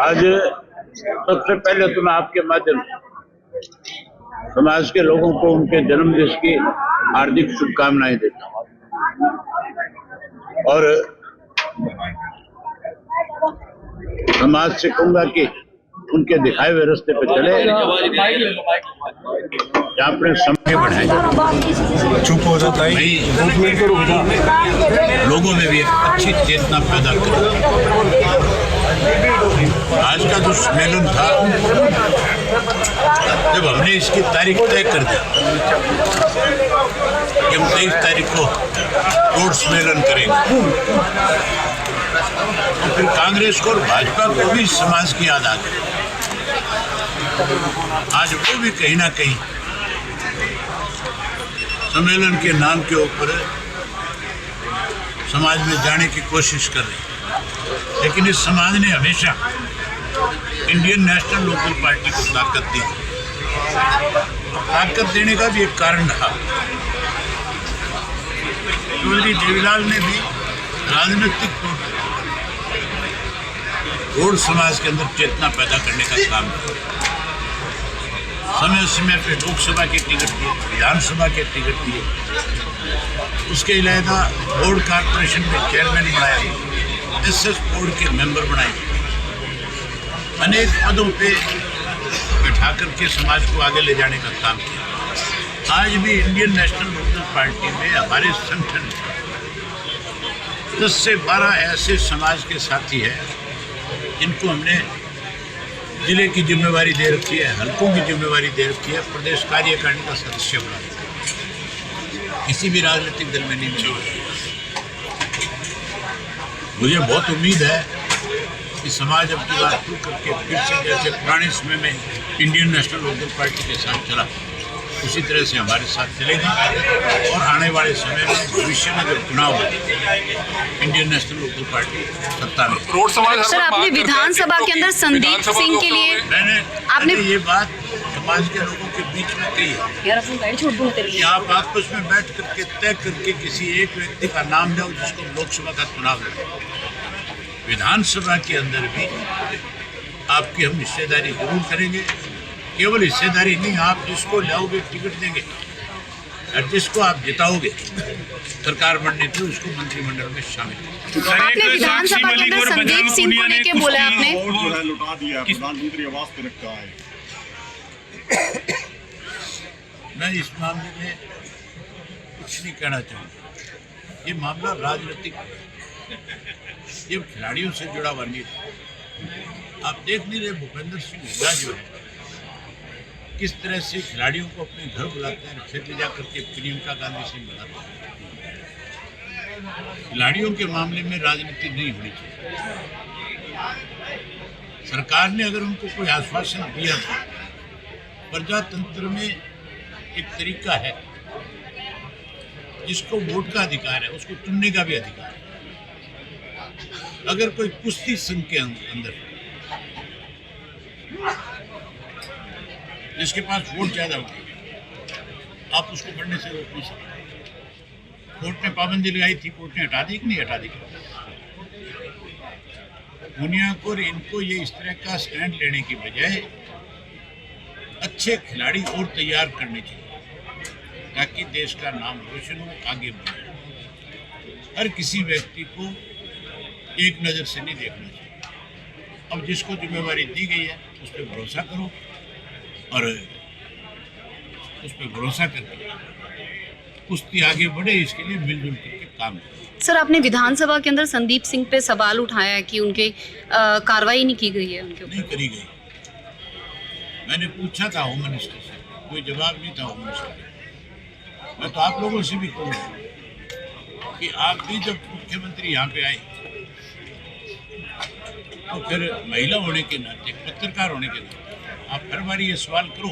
आज सबसे पहले तो मैं आपके माध्यम से समाज के लोगों को उनके जन्मदिन की हार्दिक शुभकामनाएं देता हूँ और समाज से कहूंगा कि उनके दिखाए हुए रास्ते पे चले, अपने समय बढ़ाए। चुप हो जाता है, लोगों में भी एक अच्छी चेतना पैदा करें। आज का जो सम्मेलन था, जब हमने इसकी तारीख तय कर दी कि हम 23 तारीख को रोड सम्मेलन करेंगे, तो फिर कांग्रेस को और भाजपा को भी समाज की याद आ गई। आज वो भी कहीं ना कहीं सम्मेलन के नाम के ऊपर समाज में जाने की कोशिश कर रही, लेकिन इस समाज ने हमेशा इंडियन नेशनल लोकल पार्टी को ताकत दी। ताकत देने का भी एक कारण रहा। चौधरी देवीलाल ने भी राजनीतिक तौर पर रोड समाज के अंदर चेतना पैदा करने का काम किया। समय समय पे लोकसभा के टिकट दिए, विधानसभा के टिकट दिए, उसके अलावा बोर्ड कॉर्पोरेशन में चेयरमैन बनाया, एसएस बोर्ड के मेंबर बनाए, अनेक पदों पे बैठा करके समाज को आगे ले जाने का काम किया। आज भी इंडियन नेशनल लोकल पार्टी में हमारे संगठन 10 से 12 ऐसे समाज के साथी हैं जिनको हमने जिले की जिम्मेवारी दे रखी है, हल्कों की जिम्मेवारी दे रखी है, प्रदेश कार्यकारिणी का सदस्य बना रखा। किसी भी राजनीतिक दल में नहीं मिले। मुझे बहुत उम्मीद है कि समाज अपनी बात शुरू करके फिर से जैसे पुराने समय में इंडियन नेशनल लोकल पार्टी के साथ चला, उसी तरह से हमारे साथ चलेगा और आने वाले समय में भविष्य में जब चुनाव हो, इंडियन नेशनल लोकल पार्टी सत्ता में। सर, आपने विधानसभा के अंदर संदीप सिंह के लिए मैंने ये बात समाज के लोगों के बीच में कही है कि आप आपस में बैठ करके तय करके किसी एक व्यक्ति का नाम दो जिसको लोकसभा का चुनाव लड़े। विधानसभा के अंदर भी आपकी हम हिस्सेदारी जरूर करेंगे। केवल हिस्सेदारी नहीं, आप जिसको लाओगे टिकट देंगे और जिसको आप जिताओगे सरकार बनने के उसको मंत्रिमंडल में शामिल। आपने विधानसभा के अंदर संदीप सिंह को लेके बोला, आपने लौटा दिया, प्रधानमंत्री आवास पे रखा है। मैं इस मामले में कुछ नहीं कहना चाहूँगा। ये मामला राजनीतिक, ये खिलाड़ियों से जुड़ा हुआ नहीं था। आप देख नहीं रहे भूपेंद्र सिंह हुड्डा जो है किस तरह से खिलाड़ियों को अपने घर बुलाते हैं, फिर ले जा करके प्रियंका गांधी से मिलाते हैं। खिलाड़ियों के मामले में राजनीति नहीं होनी चाहिए। सरकार ने अगर उनको कोई आश्वासन दिया था, प्रजातंत्र में एक तरीका है, जिसको वोट का अधिकार है उसको चुनने का भी अधिकार है। अगर कोई कुश्ती संघ के अंदर जिसके पास वोट ज्यादा होती है, आप उसको बढ़ने से रोक नहीं सकते। कोर्ट ने पाबंदी लगाई थी, कोर्ट ने हटा दी कि नहीं हटा दी? दुनिया को इनको ये इस तरह का स्टैंड लेने की बजाय अच्छे खिलाड़ी और तैयार करने चाहिए ताकि देश का नाम रोशन हो, आगे बढ़े। हर किसी व्यक्ति को एक नज़र से नहीं देखना चाहिए। अब जिसको जिम्मेवारी दी गई है उस पर भरोसा करो और उस पर भरोसा करके कुश्ती आगे बढ़े, इसके लिए मिलजुल करके काम करें। सर, आपने विधानसभा के अंदर संदीप सिंह पे सवाल उठाया है कि उनके कार्रवाई नहीं की गई है, उनके ऊपर। नहीं करी गई। मैंने पूछा था होम मिनिस्टर से, कोई जवाब नहीं था होम मिनिस्टर। मैं तो आप लोगों से भी कहूँगा कि आप भी जब मुख्यमंत्री यहाँ पे आए तो फिर महिला होने के नाते, पत्रकार होने के नाते आप हर बार ये सवाल करो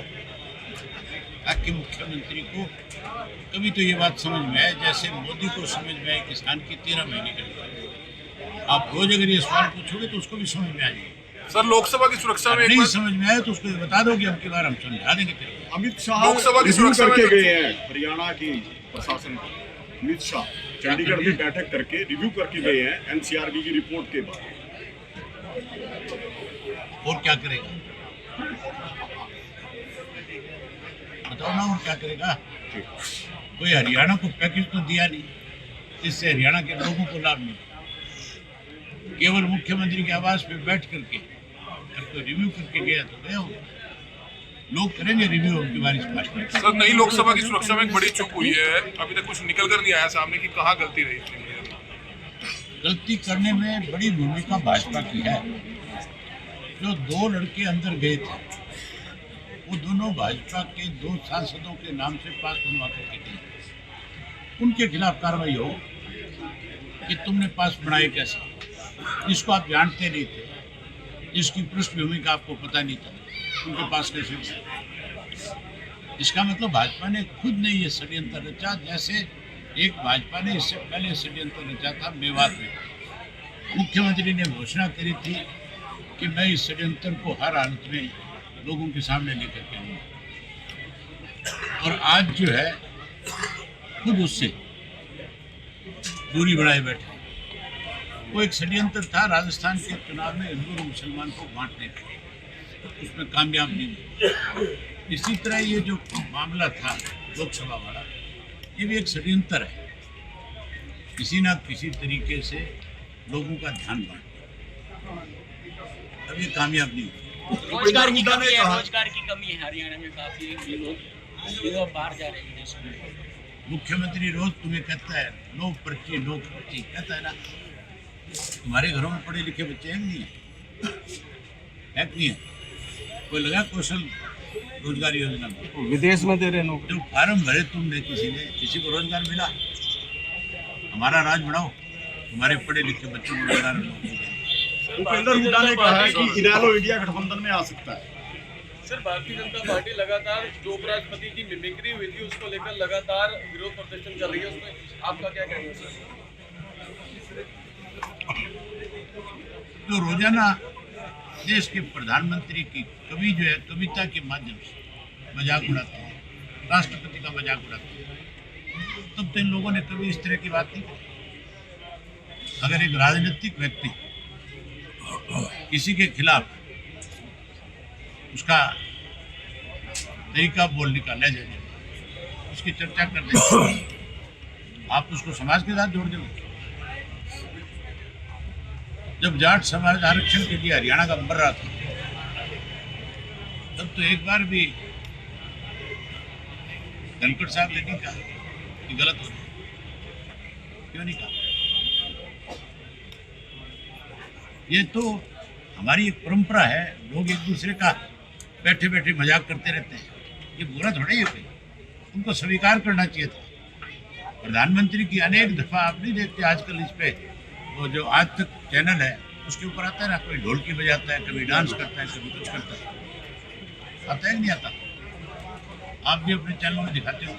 ताकि मुख्यमंत्री को कभी तो ये बात समझ में आए, जैसे मोदी को समझ में आए किसान की 13 महीने के लिए। आप रोज अगर ये सवाल पूछोगे तो उसको भी समझ में आ जाएगी। सर, लोकसभा की सुरक्षा में नहीं समझ में आए तो उसको बता दोगे, अब की बार हम समझा देंगे। अमित शाह लोकसभा की सुरक्षा करके गए हैं, हरियाणा की प्रशासन अमित शाह चंडीगढ़ में बैठक करके रिव्यू करके गए हैं एनसीआरबी की रिपोर्ट के बाद। और क्या करेगा? बताओ ना, और क्या करेगा? कोई हरियाणा को पैकेज तो दिया नहीं, इससे हरियाणा के लोगों को लाभ मिला। केवल मुख्यमंत्री के आवास पे बैठ करके अब तो रिव्यू करके गया तो गया हो। लोग करेंगे रिव्यू उनकी बारिश भाजपा। सर, नई लोकसभा की सुरक्षा में एक बड़ी चूक हुई है, अभी तक कुछ निकल कर नहीं आया सामने कि कहाँ गलती रही। गलती करने में बड़ी भूमिका भाजपा की है। जो 2 लड़के अंदर गए थे, वो दोनों भाजपा के 2 सांसदों के नाम से पास बनवा करके गए। उनके खिलाफ कार्रवाई हो कि तुमने पास बनाए कैसे, जिसको आप जानते नहीं थे, जिसकी पृष्ठभूमि का आपको पता नहीं था, उनके पास कैसे। इसका मतलब भाजपा ने खुद ने ये षड्यंत्र रचा, जैसे एक भाजपा ने इससे पहले षड्यंत्र रचा था मेवात में। मुख्यमंत्री ने घोषणा करी थी कि मैं इस षड्यंत्र को हर हालत में लोगों के सामने लेकर के आऊंगा, और आज जो है खुद उससे दूरी बनाए बैठे। वो एक षड्यंत्र था राजस्थान के चुनाव में हिंदू और मुसलमान को बांटने का, उसमें कामयाब नहीं हुआ। इसी तरह ये जो मामला था लोकसभा वाला, ये भी एक षड्यंत्र है, किसी ना किसी तरीके से लोगों का ध्यान बांटना। अब ये कामयाब नहीं हुआ। रोजगार की कमी है, रोजगार की कमी है हरियाणा में, काफी लोग युवा बाहर जा रहे हैं। मुख्यमंत्री रोज तुम्हें कहता है नो पर्ची कहता है ना। तुम्हारे घरों में पढ़े लिखे बच्चे हैं नहीं है कि नहीं है? कोई लगा कौशल रोजगार योजना में? विदेश में दे रहे नौकरी। जो फार्म भरे तुमने, किसी को रोजगार मिला? हमारा राज बढ़ाओ, तुम्हारे पढ़े लिखे बच्चों को रोजगार मिलो। भूपेंद्र हुड्डा ने कहा है कि इनेलो इंडिया गठबंधन में आ सकता है। सर, भारतीय जनता पार्टी लगातार जो उपराष्ट्रपति की मिमिक्री हुई थी उसको लेकर लगातार विरोध प्रदर्शन कर रही है, उसमें आपका क्या कहना है सर? जो रोजाना देश के प्रधानमंत्री की कवि जो है कविता के माध्यम से मजाक उड़ाते हैं, राष्ट्रपति का मजाक उड़ाते हैं, तब तो इन लोगों ने कभी इस तरह की बात नहीं की। अगर एक राजनीतिक व्यक्ति किसी के खिलाफ उसका तरीका बोलने का लहजा उसकी चर्चा कर देंगे, आप उसको समाज के साथ जोड़ दोगे। जब जाट समाज आरक्षण के लिए हरियाणा का मर रहा था, तब तो एक बार भी धनखड़ साहब ने नहीं कहा कि गलत हो रहा, क्यों नहीं कहा? ये तो हमारी एक परंपरा है, लोग एक दूसरे का बैठे बैठे मजाक करते रहते हैं, ये बुरा थोड़ा ही है कोई, उनको स्वीकार करना चाहिए था। प्रधानमंत्री की अनेक दफा आप नहीं देखते आजकल इस पे वो जो आज तक चैनल है उसके ऊपर आता है ना, कोई ढोलकी बजाता है, कभी डांस करता है, कभी कुछ करता है, आता है कि नहीं आता? आप भी अपने चैनल में दिखाते हो।